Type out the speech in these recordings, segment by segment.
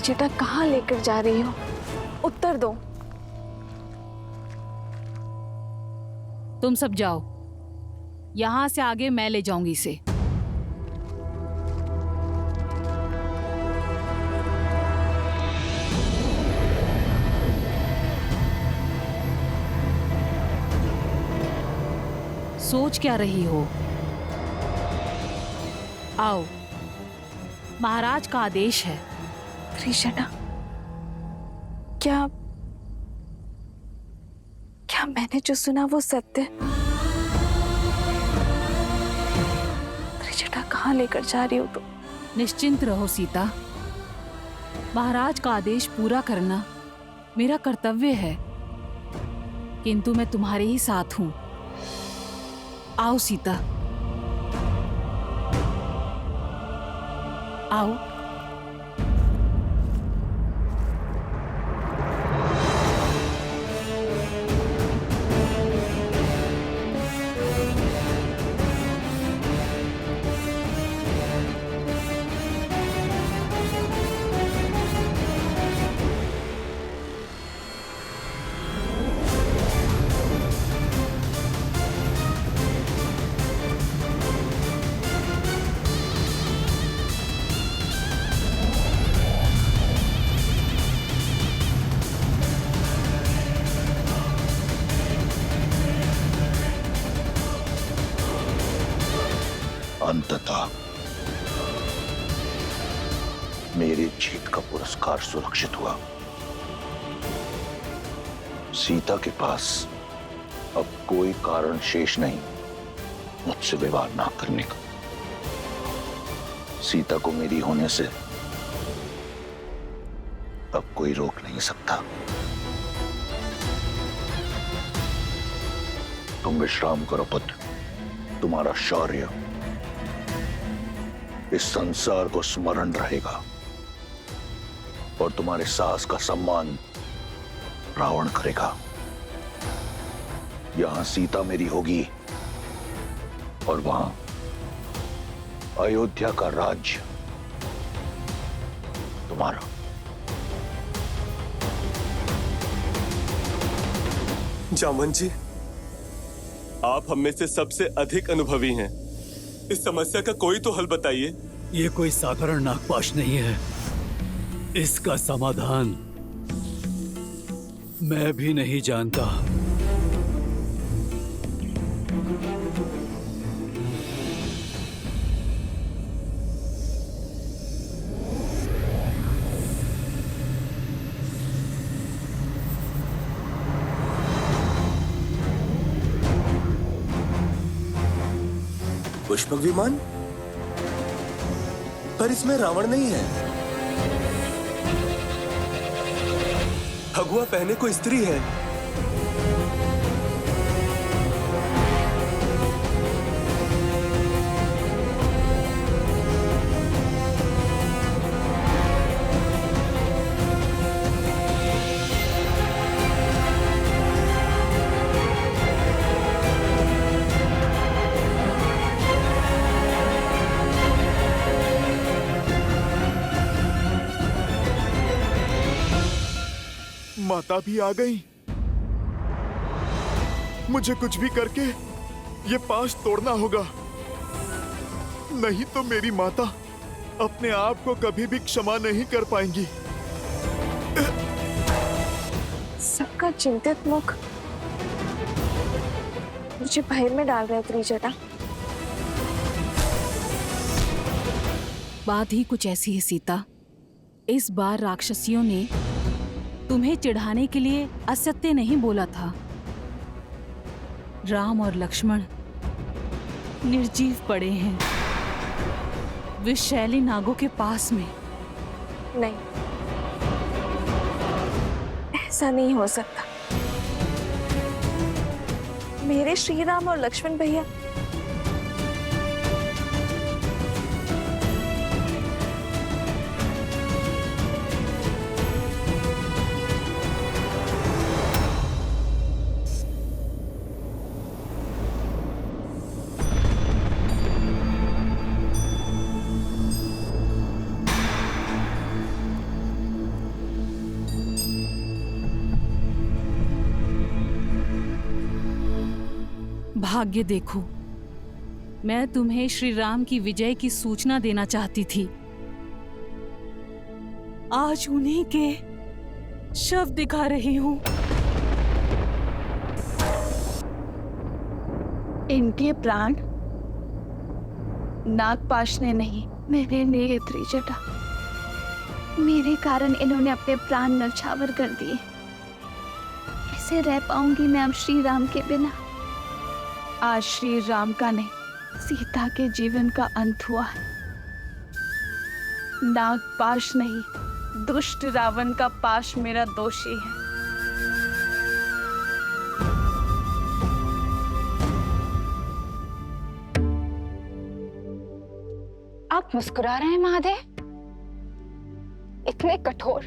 त्रिजटा कहाँ लेकर जा रही हो? उत्तर दो। तुम सब जाओ, यहां से आगे मैं ले जाऊंगी इसे। सोच क्या रही हो? आओ, महाराज का आदेश है। त्रिजटा, क्या क्या मैंने जो सुना वो सत्य? त्रिजटा कहाँ लेकर जा रही हो तुम? निश्चिंत रहो सीता, महाराज का आदेश पूरा करना मेरा कर्तव्य है, किंतु मैं तुम्हारे ही साथ हूं। आओ सीता, आओ। अंततः मेरी जीत का पुरस्कार सुरक्षित हुआ। सीता के पास अब कोई कारण शेष नहीं मुझसे विवाह ना करने का। सीता को मेरी होने से अब कोई रोक नहीं सकता। तुम विश्राम करो पुत्र, तुम्हारा शौर्य इस संसार को स्मरण रहेगा और तुम्हारे साहस का सम्मान रावण करेगा। यहां सीता मेरी होगी और वहां अयोध्या का राज्य तुम्हारा। जामवंत जी, आप हम में से सबसे अधिक अनुभवी हैं। इस समस्या का कोई तो हल बताइए। ये कोई साधारण नागपाश नहीं है, इसका समाधान मैं भी नहीं जानता। पुष्पक विमान? पर इसमें रावण नहीं है। भगवा पहने को स्त्री है। माता भी आ गई। मुझे कुछ भी करके ये पाश तोड़ना होगा, नहीं तो मेरी माता अपने आप को कभी भी क्षमा नहीं कर पाएंगी। सबका चिंतित मुख मुझे भय में डाल रहा है त्रिजटा। बात ही कुछ ऐसी है सीता, इस बार राक्षसियों ने तुम्हें चिढ़ाने के लिए असत्य नहीं बोला था। राम और लक्ष्मण निर्जीव पड़े हैं विषैली नागों के पास में। नहीं, ऐसा नहीं हो सकता। मेरे श्री राम और लक्ष्मण भैया भाग्य देखो, मैं तुम्हें श्री राम की विजय की सूचना देना चाहती थी। आज उन्हीं के शव दिखा रही हूँ। इनके प्राण नागपाश ने नहीं, मैंने लिए त्रिजटा। मेरे कारण इन्होंने अपने प्राण नछावर कर दिए। कैसे रह पाऊंगी मैं अब श्री राम के बिना? आज श्री राम का नहीं, सीता के जीवन का अंत हुआ है। नागपाश नहीं, दुष्ट रावण का पाश मेरा दोषी है। आप मुस्कुरा रहे हैं महादेव? इतने कठोर,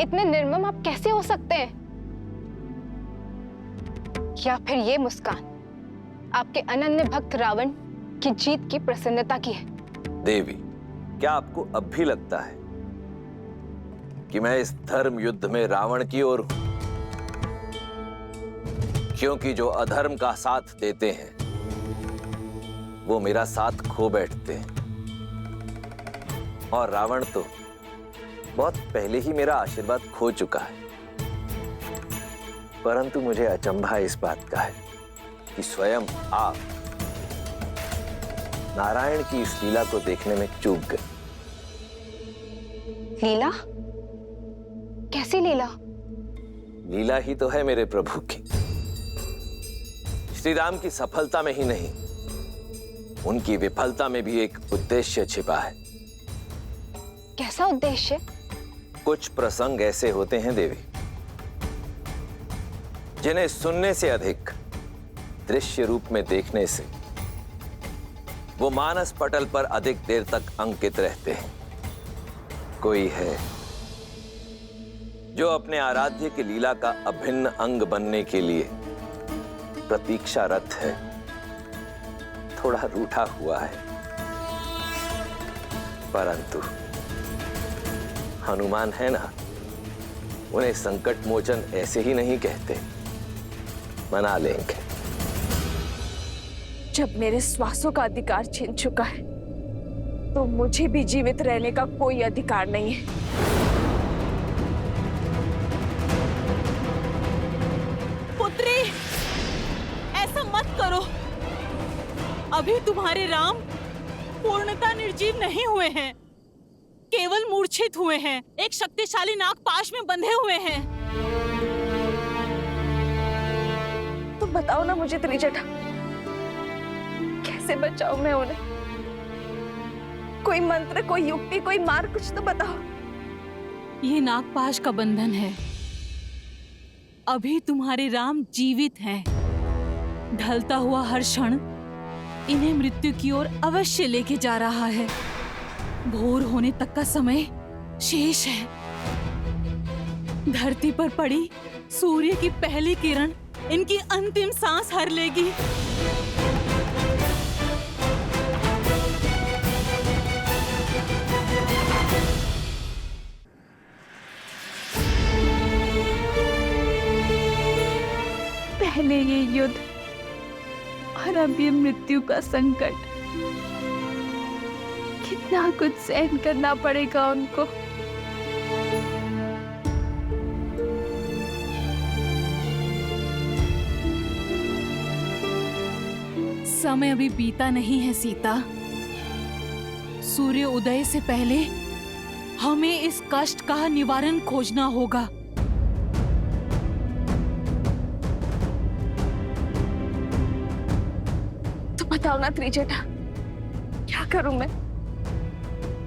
इतने निर्मम आप कैसे हो सकते हैं? या फिर ये मुस्कान आपके अनन्य भक्त रावण की जीत की प्रसन्नता की है? देवी, क्या आपको अब भी लगता है कि मैं इस धर्म युद्ध में रावण की ओर हूं? क्योंकि जो अधर्म का साथ देते हैं वो मेरा साथ खो बैठते हैं, और रावण तो बहुत पहले ही मेरा आशीर्वाद खो चुका है। परंतु मुझे अचंभा इस बात का है कि स्वयं आप नारायण की इस लीला को देखने में चूक गए। लीला? कैसी लीला? लीला ही तो है मेरे प्रभु की। श्री राम की सफलता में ही नहीं, उनकी विफलता में भी एक उद्देश्य छिपा है। कैसा उद्देश्य? कुछ प्रसंग ऐसे होते हैं देवी, जिन्हें सुनने से अधिक दृश्य रूप में देखने से वो मानस पटल पर अधिक देर तक अंकित रहते हैं। कोई है जो अपने आराध्य की लीला का अभिन्न अंग बनने के लिए प्रतीक्षारत है, थोड़ा रूठा हुआ है। परंतु हनुमान है ना, उन्हें संकट मोचन ऐसे ही नहीं कहते, मना लेंगे। जब मेरे श्वासों का अधिकार छीन चुका है तो मुझे भी जीवित रहने का कोई अधिकार नहीं है। पुत्री, ऐसा मत करो। अभी तुम्हारे राम पूर्णतः निर्जीव नहीं हुए हैं, केवल मूर्छित हुए हैं, एक शक्तिशाली नागपाश में बंधे हुए हैं। तो बताओ ना मुझे त्रिजटा, कैसे बचाऊं मैं उन्हें? कोई मंत्र, कोई युक्ति, कोई मार्ग, कुछ तो बताओ। ये नागपाश का बंधन है। अभी तुम्हारे राम जीवित हैं। ढलता हुआ हर क्षण इन्हें मृत्यु की ओर अवश्य लेके जा रहा है। भोर होने तक का समय शेष है। धरती पर पड़ी सूर्य की पहली किरण इनकी अंतिम सांस हर लेगी। पहले ये युद्ध और अब ये मृत्यु का संकट। कितना कुछ सहन करना पड़ेगा उनको। समय अभी बीता नहीं है सीता। सूर्य उदय से पहले हमें इस कष्ट का निवारण खोजना होगा। तो बताओ ना त्रिजटा, क्या करूं मैं?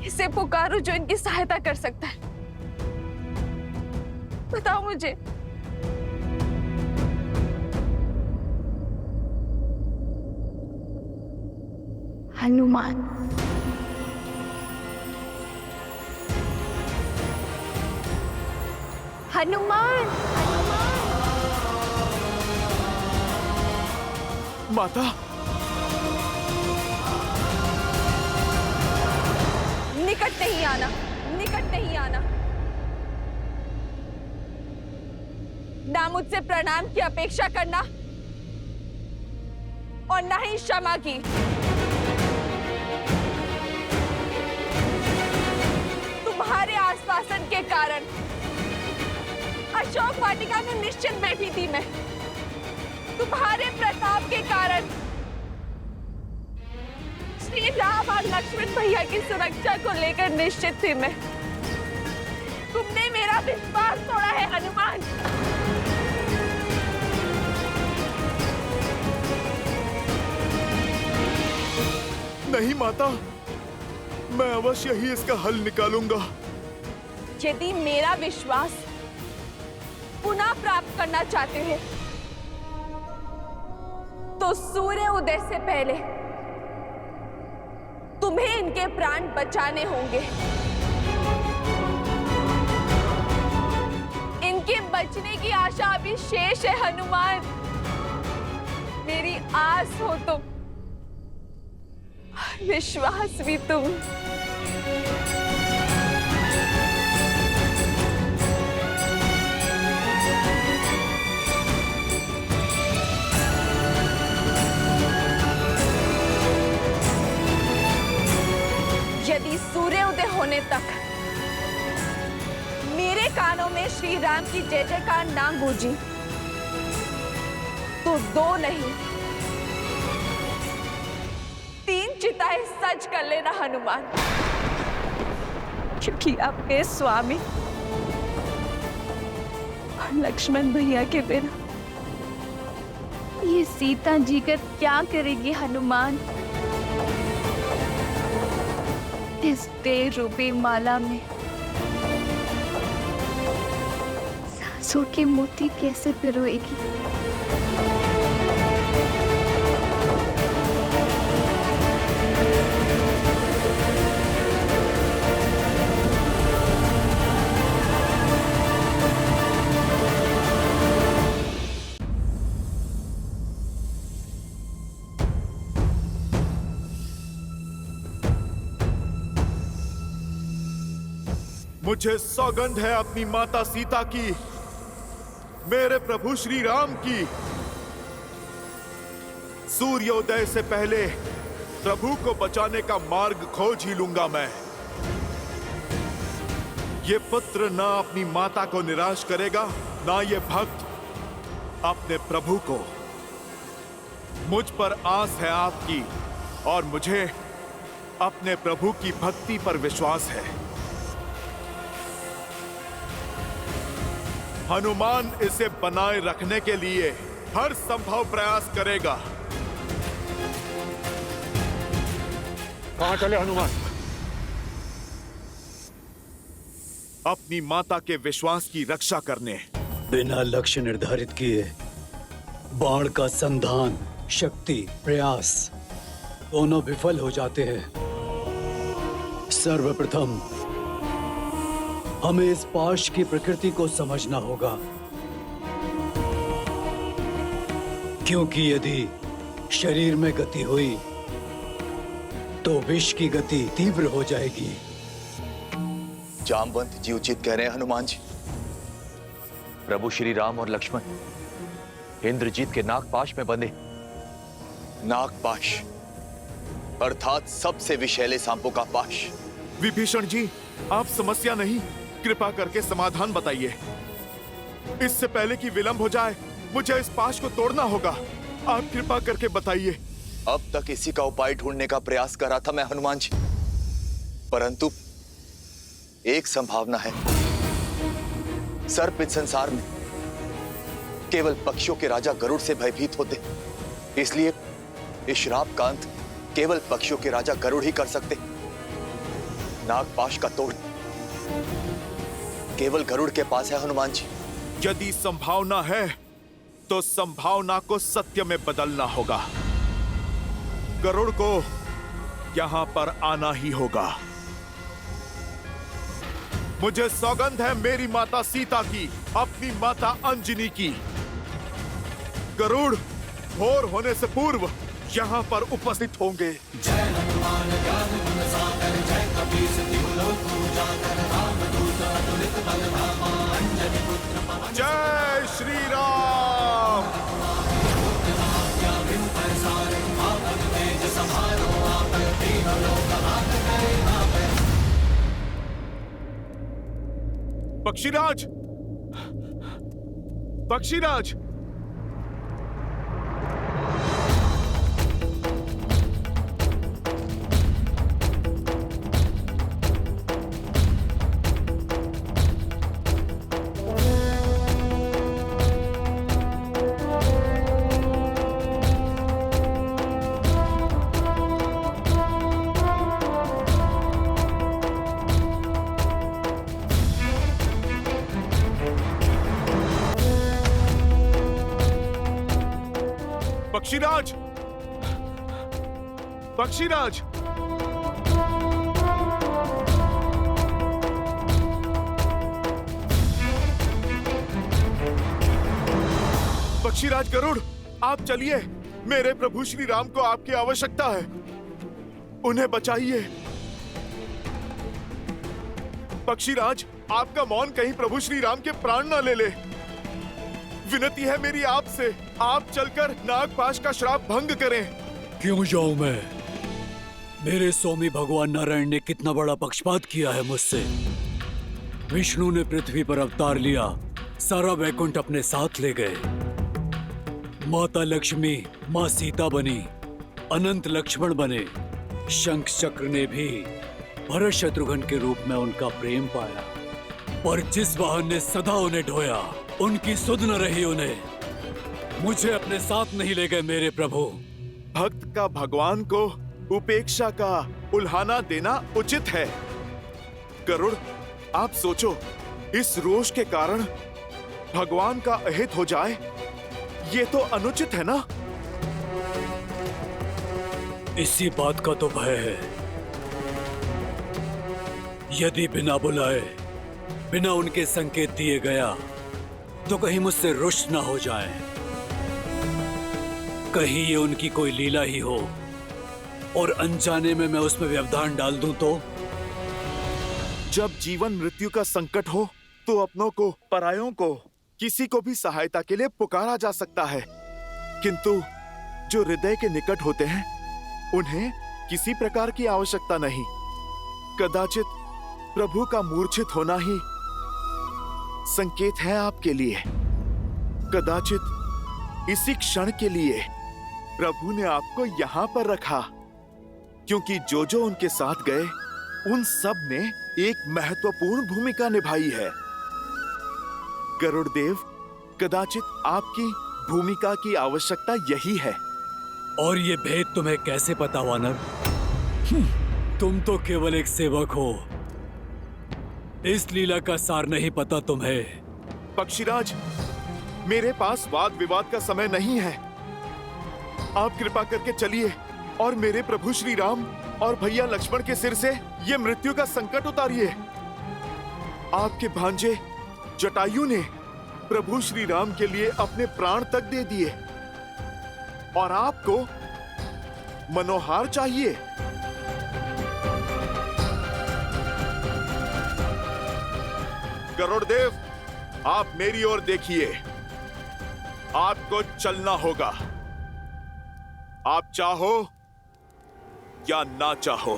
किसे पुकारूं जो इनकी सहायता कर सकता है? बताओ मुझे। हनुमान। हनुमान। माता, निकट नहीं आना, निकट नहीं आना। ना मुझसे प्रणाम की अपेक्षा करना, और न ही क्षमा की। तुम्हारे आश्वासन के कारण अशोक वाटिका में निश्चित बैठी थी मैं। तुम्हारे प्रताप के कारण श्री राम और लक्ष्मण भैया की सुरक्षा को लेकर निश्चित थी मैं। तुमने मेरा विश्वास तोड़ा है हनुमान। नहीं माता, मैं अवश्य ही इसका हल निकालूंगा। यदि मेरा विश्वास पुनः प्राप्त करना चाहते हैं तो सूर्य उदय से पहले तुम्हें इनके प्राण बचाने होंगे। इनके बचने की आशा अभी शेष है हनुमान। मेरी आस हो तुम, विश्वास भी तुम। यदि सूर्योदय होने तक मेरे कानों में श्री राम की जय जयकार ना गूंजी तो 2 नहीं 3 चिताएं सज कर लेना हनुमान, क्योंकि आपके स्वामी और लक्ष्मण भैया के बिना ये सीता जी का क्या करेगी हनुमान? इस तेज रूपी माला में सांसों के मोती कैसे पिरोएगी? मुझे सौगंध है अपनी माता सीता की, मेरे प्रभु श्री राम की। सूर्योदय से पहले प्रभु को बचाने का मार्ग खोज ही लूंगा मैं। ये पुत्र ना अपनी माता को निराश करेगा, ना ये भक्त अपने प्रभु को। मुझ पर आस है आपकी और मुझे अपने प्रभु की भक्ति पर विश्वास है। हनुमान इसे बनाए रखने के लिए हर संभव प्रयास करेगा। कहां चले हनुमान? अपनी माता के विश्वास की रक्षा करने। बिना लक्ष्य निर्धारित किए बाण का संधान, शक्ति, प्रयास दोनों विफल हो जाते हैं। सर्वप्रथम हमें इस पाश की प्रकृति को समझना होगा, क्योंकि यदि शरीर में गति हुई तो विष की गति तीव्र हो जाएगी। जामवंत जी उचित कह रहे हैं हनुमान जी। प्रभु श्री राम और लक्ष्मण इंद्रजीत के नागपाश में बंधे। नागपाश अर्थात सबसे विषैले सांपों का पाश। विभीषण जी, आप समस्या नहीं, कृपा करके समाधान बताइए। इससे पहले कि विलंब हो जाए, मुझे इस पाश को तोड़ना होगा। आप कृपा करके बताइए। अब तक इसी का उपाय ढूंढने का प्रयास कर रहा था मैं हनुमान जी, परंतु एक संभावना है। सर्प इस संसार में केवल पक्षियों के राजा गरुड़ से भयभीत होते, इसलिए इस श्राप का अंत केवल पक्षियों के राजा गरुड़ ही कर सकते। नागपाश का तोड़ केवल गरुड़ के पास है हनुमान जी। यदि संभावना है तो संभावना को सत्य में बदलना होगा। गरुड़ को यहां पर आना ही होगा। मुझे सौगंध है मेरी माता सीता की, अपनी माता अंजनी की। गरुड़ भोर होने से पूर्व यहां पर उपस्थित होंगे। जय श्री राम। पक्षीराज, पक्षीराज, पक्षीराज, पक्षीराज, पक्षीराज गरुड़, आप चलिए। मेरे प्रभु श्री राम को आपकी आवश्यकता है। उन्हें बचाइए। पक्षीराज, आपका मौन कहीं प्रभु श्री राम के प्राण न ले ले। विनती है मेरी आपसे, आप चलकर नागपाश का श्राप भंग करें। क्यों जाऊं मैं? मेरे स्वामी भगवान नारायण ने कितना बड़ा पक्षपात किया है मुझसे। विष्णु ने पृथ्वी पर अवतार लिया, सारा वैकुंठ अपने साथ ले गए। माता लक्ष्मी माँ सीता बनी, अनंत लक्ष्मण बने। शंख चक्र ने भी भरत शत्रुघ्न के रूप में उनका प्रेम पाया, पर जिस वाहन ने सदा उन्हें ढोया, उनकी सुध न रही उन्हें। मुझे अपने साथ नहीं ले गए मेरे प्रभु। भक्त का भगवान को उपेक्षा का उल्हाना देना उचित है। गरुड़, आप सोचो, इस रोष के कारण भगवान का अहित हो जाए, ये तो अनुचित है ना? इसी बात का तो भय है। यदि बिना बुलाए, बिना उनके संकेत दिए गया, तो कहीं मुझसे रुष्ट ना हो जाए। कहीं ये उनकी कोई लीला ही हो और अनजाने में मैं उसमें व्यवधान डाल दूं तो? जब जीवन मृत्यु का संकट हो तो अपनों को, परायों को, किसी को भी सहायता के लिए पुकारा जा सकता है, किंतु जो हृदय के निकट होते हैं उन्हें किसी प्रकार की आवश्यकता नहीं। कदाचित प्रभु का मूर्छित होना ही संकेत है आपके लिए। कदाचित इसी क्षण के लिए प्रभु ने आपको यहाँ पर रखा, क्योंकि जो जो उनके साथ गए उन सब ने एक महत्वपूर्ण भूमिका निभाई है। गरुड़ देव, कदाचित आपकी भूमिका की आवश्यकता यही है। और ये भेद तुम्हें कैसे पता वानर? तुम तो केवल एक सेवक हो, इस लीला का सार नहीं पता तुम्हें। पक्षीराज, मेरे पास वाद विवाद का समय नहीं है। आप कृपा करके चलिए और मेरे प्रभु श्री राम और भैया लक्ष्मण के सिर से ये मृत्यु का संकट उतारिए। आपके भांजे जटायु ने प्रभु श्री राम के लिए अपने प्राण तक दे दिए, और आपको मनोहार चाहिए। गरुड़ देव, आप मेरी ओर देखिए। आपको चलना होगा, आप चाहो या ना चाहो।